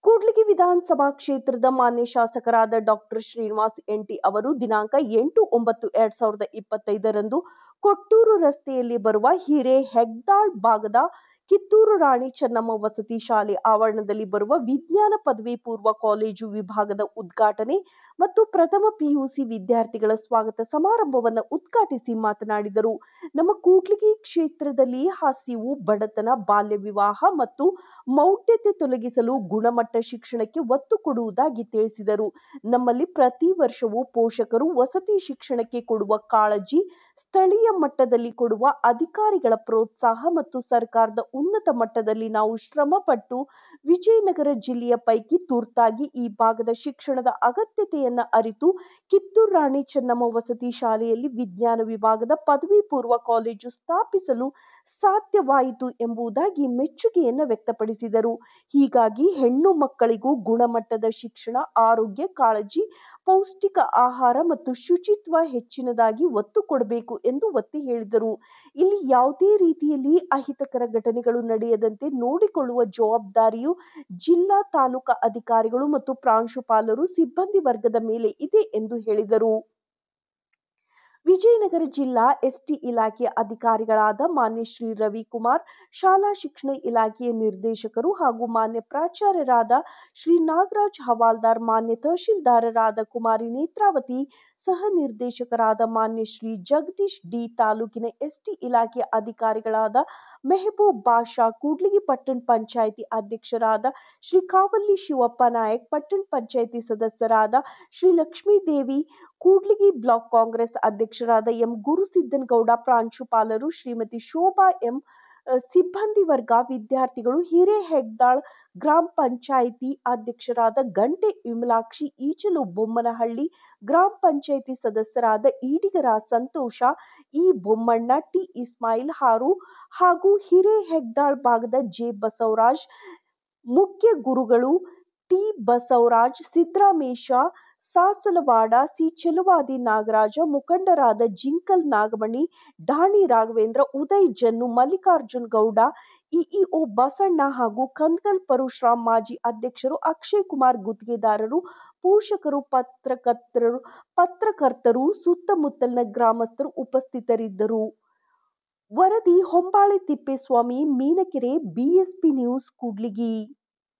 ಕೂಡ್ಲಿಗಿ ವಿಧಾನಸಭಾ ಕ್ಷೇತ್ರದ ಮಾನ್ಯ ಶಾಸಕರಾದ ಡಾಕ್ಟರ್ ಶ್ರೀನಿವಾಸ್ ಎನ್‌ಟಿ ಅವರು ದಿನಾಂಕ 8/9/2025ರಂದು ಕೊಟ್ಟೂರು ರಸ್ತೆಯಲ್ಲಿ ಬರುವ ಹಿರೇಹೆಗ್ದಾಳ್ ಭಾಗದ ಕಿತ್ತೂರು ರಾಣಿ ಚೆನ್ನಮ್ಮ ವಸತಿ ಶಾಲೆ ಆವರಣದಲ್ಲಿ ಬರುವ ವಿಜ್ಞಾನ ಪದವಿ ಪೂರ್ವ ಕಾಲೇಜು ವಿಭಾಗದ ಉದ್ಘಾಟನೆ ಮತ್ತು ಪ್ರಥಮ ಪಿಯುಸಿ ವಿದ್ಯಾರ್ಥಿಗಳ ಸ್ವಾಗತ ಸಮಾರಂಭವನ್ನು ಉದ್ಘಾಟಿಸಿ ಮಾತನಾಡಿದರು. ನಮ್ಮ ಕೂಡ್ಲಿಗಿ ಕ್ಷೇತ್ರದಲ್ಲಿ ಹಸಿವು, ಬಡತನ, ಬಾಲ್ಯ ವಿವಾಹ ಮತ್ತು ಮೌಢ್ಯತೆ ತೊಲಗಿಸಲು ಗುಣಮಟ್ಟ ಶಿಕ್ಷಣಕ್ಕೆ ಒತ್ತು ಕೊಡುವುದಾಗಿ ತಿಳಿಸಿದರು. ನಮ್ಮಲ್ಲಿ ಪ್ರತಿ ವರ್ಷವೂ ಪೋಷಕರು ವಸತಿ ಶಿಕ್ಷಣಕ್ಕೆ ಕೊಡುವ ಕಾಳಜಿ, ಸ್ಥಳೀಯ ಮಟ್ಟದಲ್ಲಿ ಕೊಡುವ ಅಧಿಕಾರಿಗಳ ಪ್ರೋತ್ಸಾಹ ಮತ್ತು ಸರ್ಕಾರದ ಉನ್ನತ ಮಟ್ಟದಲ್ಲಿ ನಾವು ಶ್ರಮಪಟ್ಟು ವಿಜಯನಗರ ಜಿಲ್ಲೆಯ ಪೈಕಿ ತುರ್ತಾಗಿ ಈ ಭಾಗದ ಶಿಕ್ಷಣದ ಅಗತ್ಯತೆಯನ್ನು ಅರಿತು ಕಿತ್ತೂರು ರಾಣಿ ಚೆನ್ನಮ್ಮ ವಸತಿ ಶಾಲೆಯಲ್ಲಿ ವಿಜ್ಞಾನ ವಿಭಾಗದ ಪದವಿ ಪೂರ್ವ ಕಾಲೇಜು ಸ್ಥಾಪಿಸಲು ಸಾಧ್ಯವಾಯಿತು ಎಂಬುದಾಗಿ ಮೆಚ್ಚುಗೆಯನ್ನು ವ್ಯಕ್ತಪಡಿಸಿದರು. ಹೀಗಾಗಿ ಹೆಣ್ಣು ಮಕ್ಕಳಿಗೂ ಗುಣಮಟ್ಟದ ಶಿಕ್ಷಣ, ಆರೋಗ್ಯ ಕಾಳಜಿ, ಪೌಷ್ಟಿಕ ಆಹಾರ ಮತ್ತು ಶುಚಿತ್ವ ಹೆಚ್ಚಿನದಾಗಿ ಒತ್ತು ಕೊಡಬೇಕು ಎಂದು ಒತ್ತಿ ಹೇಳಿದರು. ಇಲ್ಲಿ ಯಾವುದೇ ರೀತಿಯಲ್ಲಿ ಅಹಿತಕರ ಘಟನೆಗಳು ನಡೆಯದಂತೆ ನೋಡಿಕೊಳ್ಳುವ ಜವಾಬ್ದಾರಿಯು ಜಿಲ್ಲಾ, ತಾಲೂಕಾ ಅಧಿಕಾರಿಗಳು ಮತ್ತು ಪ್ರಾಂಶುಪಾಲರು, ಸಿಬ್ಬಂದಿ ವರ್ಗದ ಮೇಲೆ ಇದೆ ಎಂದು ಹೇಳಿದರು. ವಿಜಯನಗರ ಜಿಲ್ಲಾ ಎಸ್ಟಿ ಇಲಾಖೆಯ ಅಧಿಕಾರಿಗಳಾದ ಮಾನ್ಯ ಶ್ರೀ ರವಿಕುಮಾರ್, ಶಾಲಾ ಶಿಕ್ಷಣ ಇಲಾಖೆಯ ನಿರ್ದೇಶಕರು ಹಾಗೂ ಮಾನ್ಯ ಪ್ರಾಚಾರ್ಯರಾದ ಶ್ರೀ ನಾಗರಾಜ್ ಹವಾಲ್ದಾರ್, ಮಾನ್ಯ ತಹಶೀಲ್ದಾರರಾದ ಕುಮಾರಿ ನೇತ್ರಾವತಿ, ಸಹ ನಿರ್ದೇಶಕರಾದ ಮಾನ್ಯ ಶ್ರೀ ಜಗದೀಶ್ ಡಿ, ತಾಲೂಕಿನ ಎಸ್ಟಿ ಇಲಾಖೆಯ ಅಧಿಕಾರಿಗಳಾದ ಮೆಹಬೂಬ್ ಬಾಷಾ, ಕೂಡ್ಲಿಗಿ ಪಟ್ಟಣ ಪಂಚಾಯಿತಿ ಅಧ್ಯಕ್ಷರಾದ ಶ್ರೀ ಕಾವಲ್ಲಿ ಶಿವಪ್ಪ ನಾಯಕ್, ಪಟ್ಟಣ ಪಂಚಾಯಿತಿ ಸದಸ್ಯರಾದ ಶ್ರೀ ಲಕ್ಷ್ಮೀದೇವಿ, ಕೂಡ್ಲಿಗಿ ಬ್ಲಾಕ್ ಕಾಂಗ್ರೆಸ್ ಅಧ್ಯಕ್ಷರಾದ ಎಂ ಗುರುಸಿದ್ದನಗೌಡ, ಪ್ರಾಂಶುಪಾಲರು ಶ್ರೀಮತಿ ಶೋಭಾ ಎಂ, ಸಿಬ್ಬಂದಿ ವರ್ಗ, ವಿದ್ಯಾರ್ಥಿಗಳು, ಹಿರೇಹೆಗ್ದಾಳ್ ಗ್ರಾಮ ಪಂಚಾಯಿತಿ ಅಧ್ಯಕ್ಷರಾದ ಗಂಟೆ ವಿಮಲಾಕ್ಷಿ, ಈಚಲು ಬೊಮ್ಮನಹಳ್ಳಿ ಗ್ರಾಮ ಪಂಚಾಯಿತಿ ಸದಸ್ಯರಾದ ಈಡಿಗರ ಸಂತೋಷ, ಇ ಬೊಮ್ಮಣ್ಣ, ಟಿ ಇಸ್ಮಾಯಿಲ್ ಹಾಗೂ ಹಿರೇಹೆಗ್ದಾಳ್ ಭಾಗದ ಜೆ ಬಸವರಾಜ್, ಮುಖ್ಯ ಗುರುಗಳು ಟಿ ಬಸವರಾಜ್, ಸಿದ್ರಾಮೇಶ, ಸಾಸಲವಾಡ, ಸಿ ಚೆಲುವಾದಿ ನಾಗರಾಜ, ಮುಖಂಡರಾದ ಜಿಂಕಲ್ ನಾಗಮಣಿ, ಢಾಣಿ ರಾಘವೇಂದ್ರ, ಉದಯ್ ಜನ್ನು, ಮಲ್ಲಿಕಾರ್ಜುನ್ ಗೌಡ, ಇಇಒ ಬಸಣ್ಣ ಹಾಗೂ ಕಂದಗಲ್ ಪರಶುರಾಮ್, ಮಾಜಿ ಅಧ್ಯಕ್ಷರು ಅಕ್ಷಯ್ ಕುಮಾರ್, ಗುತ್ತಿಗೆದಾರರು, ಪೋಷಕರು, ಪತ್ರಕರ್ತರು, ಸುತ್ತಮುತ್ತಲಿನ ಗ್ರಾಮಸ್ಥರು ಉಪಸ್ಥಿತರಿದ್ದರು. ವರದಿ ಹೊಂಬಾಳೆ ತಿಪ್ಪೇಸ್ವಾಮಿ, ಮೀನಕೆರೆ, ಬಿಎಸ್ಪಿ ನ್ಯೂಸ್, ಕೂಡ್ಲಿಗಿ.